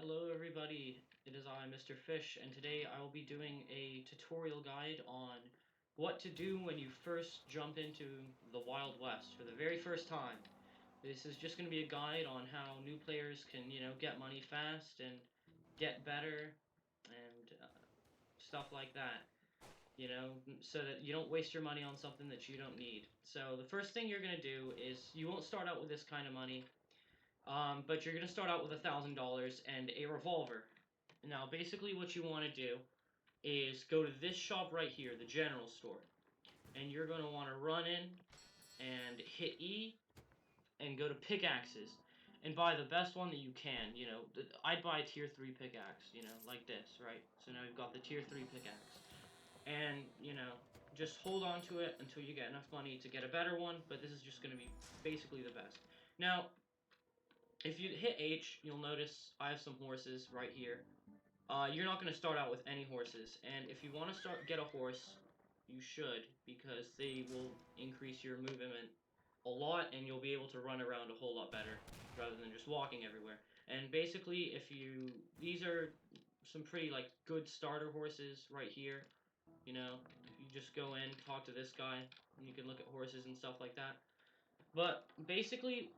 Hello everybody, it is I, Mr. Fish, and today I will be doing a tutorial guide on what to do when you first jump into the Wild West for the very first time. This is just going to be a guide on how new players can, get money fast and get better and stuff like that, so that you don't waste your money on something that you don't need. So the first thing you're going to do is you won't start out with this kind of money. But you're going to start out with $1,000 and a revolver. Now, basically what you want to do is go to this shop right here, the general store. And you're going to want to run in and hit E and go to pickaxes. And buy the best one that you can, I'd buy a tier 3 pickaxe, like this, right? So now you've got the tier 3 pickaxe. And, just hold on to it until you get enough money to get a better one, but this is just going to be basically the best. Now, if you hit H, you'll notice I have some horses right here. You're not going to start out with any horses, and if you want to get a horse, you should, because they will increase your movement a lot, and you'll be able to run around a whole lot better, rather than just walking everywhere. And basically, these are some pretty, good starter horses right here. You just go in, talk to this guy, and you can look at horses and stuff like that. But basically,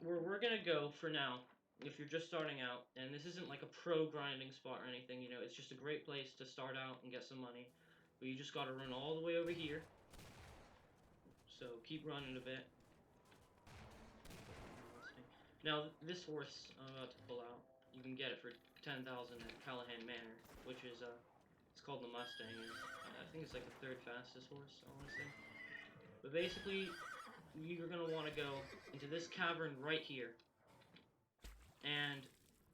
where we're gonna go for now, if you're just starting out, and this isn't like a pro grinding spot or anything, it's just a great place to start out and get some money. But you just gotta run all the way over here. So keep running a bit. Now, this horse I'm about to pull out, you can get it for 10,000 at Callahan Manor, which is, it's called the Mustang, and I think it's like the third fastest horse, I want to say. But basically, you're gonna want to go into this cavern right here. And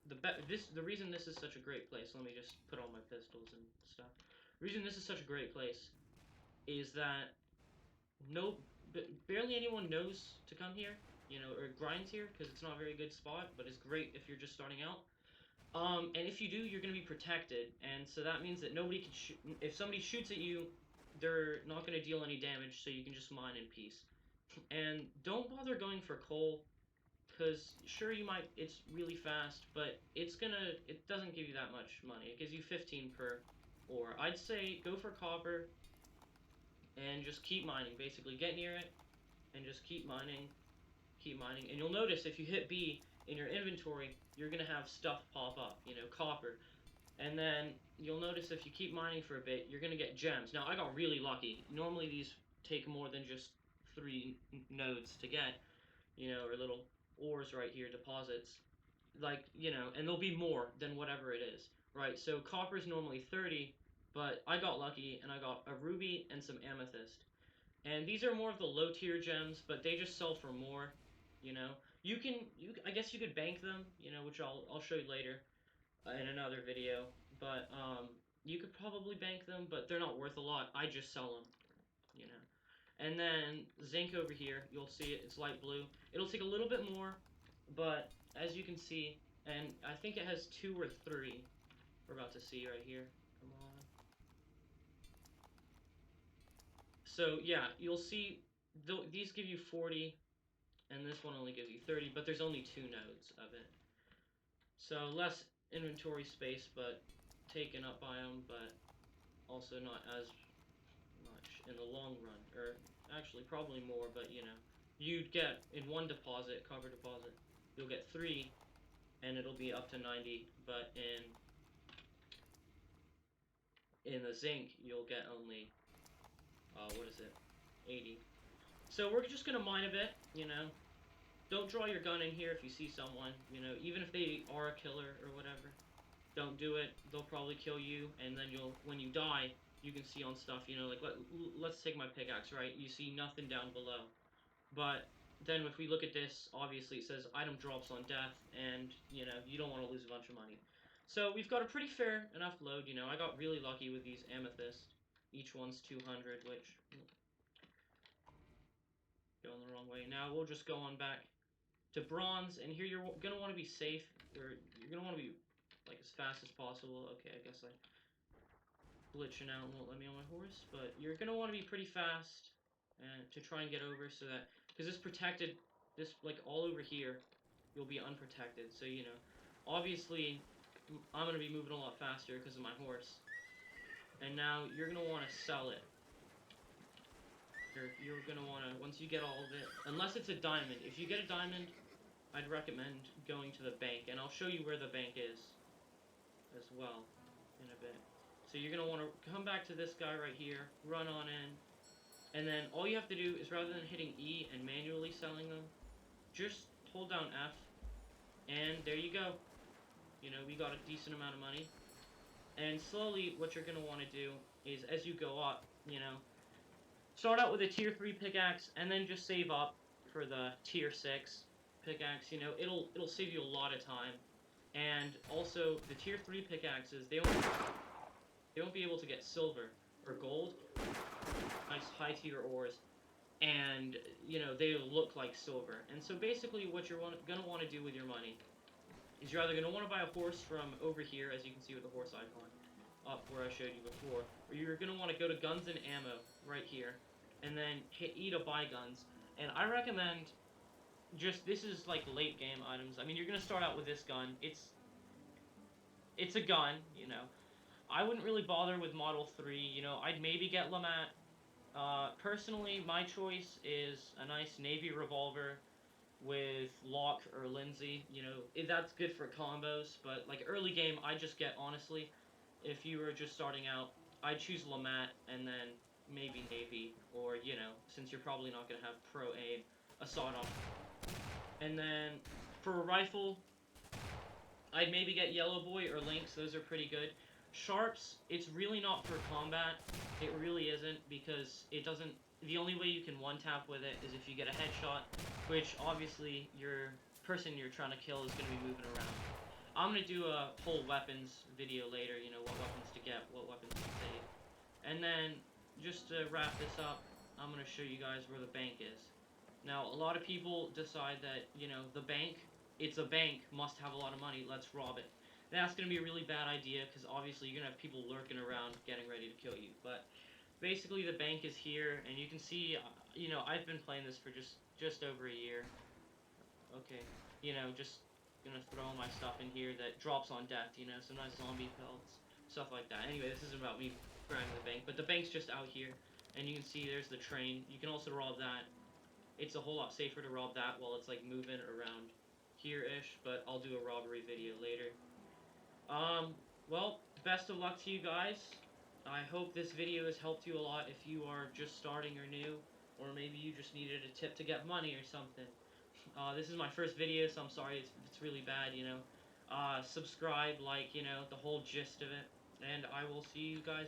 the reason this is such a great place, let me just put on my pistols and stuff. The reason this is such a great place is that barely anyone knows to come here, or grinds here, because it's not a very good spot, but it's great if you're just starting out. And if you do, you're going to be protected, and so that means that nobody can shoot. If somebody shoots at you, they're not going to deal any damage, so you can just mine in peace. And don't bother going for coal, because sure it's really fast, but it doesn't give you that much money. It gives you 15 per ore. I'd say go for copper and just keep mining. Basically, get near it and just keep mining, and you'll notice if you hit B in your inventory, you're gonna have stuff pop up, copper. And then you'll notice if you keep mining for a bit, you're gonna get gems. Now, I got really lucky. Normally these take more than just 3 nodes to get, or little ores right here, deposits. And there'll be more than whatever it is, right? So copper is normally 30, but I got lucky and I got a ruby and some amethyst. And these are more of the low tier gems, but they just sell for more, I guess you could bank them, which I'll show you later in another video. But you could probably bank them, but they're not worth a lot. I just sell them, you know. And then zinc over here, you'll see it's light blue. It'll take a little bit more, but as you can see, and I think it has 2 or 3, we're about to see right here. Come on. So yeah, you'll see these give you 40, and this one only gives you 30, but there's only 2 nodes of it. So less inventory space, but taken up by them, but also not as much in the long run, or actually probably more, but you'd get in one deposit, copper deposit, you'll get 3, and it'll be up to 90, but in the zinc, you'll get only, what is it, 80. So we're just gonna mine a bit, don't draw your gun in here if you see someone, even if they are a killer or whatever. Don't do it, they'll probably kill you, and then when you die, you can see on stuff, let's take my pickaxe, right? You see nothing down below. But then if we look at this, obviously it says item drops on death, and, you don't want to lose a bunch of money. So we've got a pretty fair enough load, I got really lucky with these amethysts. Each one's 200, which... Going the wrong way. Now we'll just go on back to bronze, and here you're going to want to be safe, or you're going to want to be, as fast as possible. Okay, I guess I'm glitching out and won't let me on my horse, but you're going to want to be pretty fast to try and get over, so that, because all over here, you'll be unprotected, so, obviously, I'm gonna be moving a lot faster because of my horse. And now you're gonna want to sell it. You're gonna want to, once you get all of it, unless it's a diamond. If you get a diamond, I'd recommend going to the bank, and I'll show you where the bank is as well in a bit. So you're gonna want to come back to this guy right here, run on in, and then all you have to do is, rather than hitting E and manually selling them, just hold down F, and there you go. You know, we got a decent amount of money. And slowly, what you're gonna want to do is, as you go up, you know, start out with a tier 3 pickaxe, and then just save up for the tier 6 pickaxe. You know, it'll save you a lot of time. And also, the tier 3 pickaxes, they won't be able to get silver or gold, nice high tier ores, and you know, they look like silver. And so basically what you're gonna want to do with your money is, you're either gonna want to buy a horse from over here, as you can see with the horse icon up where I showed you before, or you're gonna want to go to guns and ammo right here, and then hit E to buy guns. And I recommend, just, this is like late game items. I mean, you're gonna start out with this gun. It's a gun, you know. I wouldn't really bother with Model 3, you know. I'd maybe get LeMat. Personally, my choice is a nice Navy revolver with Locke or Lindsay. You know, that's good for combos, but like early game, I just get, honestly, if you were just starting out, I'd choose LeMat and then maybe Navy, or, you know, since you're probably not going to have pro aim, a sawed-off. And then for a rifle, I'd maybe get Yellow Boy or Lynx. Those are pretty good. Sharps, it's really not for combat. It really isn't, because it doesn't... The only way you can one-tap with it is if you get a headshot, which obviously your person you're trying to kill is going to be moving around. I'm going to do a whole weapons video later, you know, what weapons to get, what weapons to save. And then, just to wrap this up, I'm going to show you guys where the bank is. Now, a lot of people decide that, you know, the bank, it's a bank, must have a lot of money, let's rob it. That's going to be a really bad idea, because obviously you're going to have people lurking around getting ready to kill you. But basically the bank is here, and you can see, you know, I've been playing this for just over a year. Okay, you know, just gonna throw my stuff in here that drops on death, you know, some nice zombie pelts, stuff like that. Anyway, this isn't about me grabbing the bank, but the bank's just out here, and you can see there's the train. You can also rob that. It's a whole lot safer to rob that while it's like moving around here-ish, but I'll do a robbery video later. Well, best of luck to you guys. I hope this video has helped you a lot if you are just starting or new, or maybe you just needed a tip to get money or something. This is my first video, so I'm sorry if it's really bad, you know. Subscribe, like, you know, the whole gist of it, and I will see you guys later.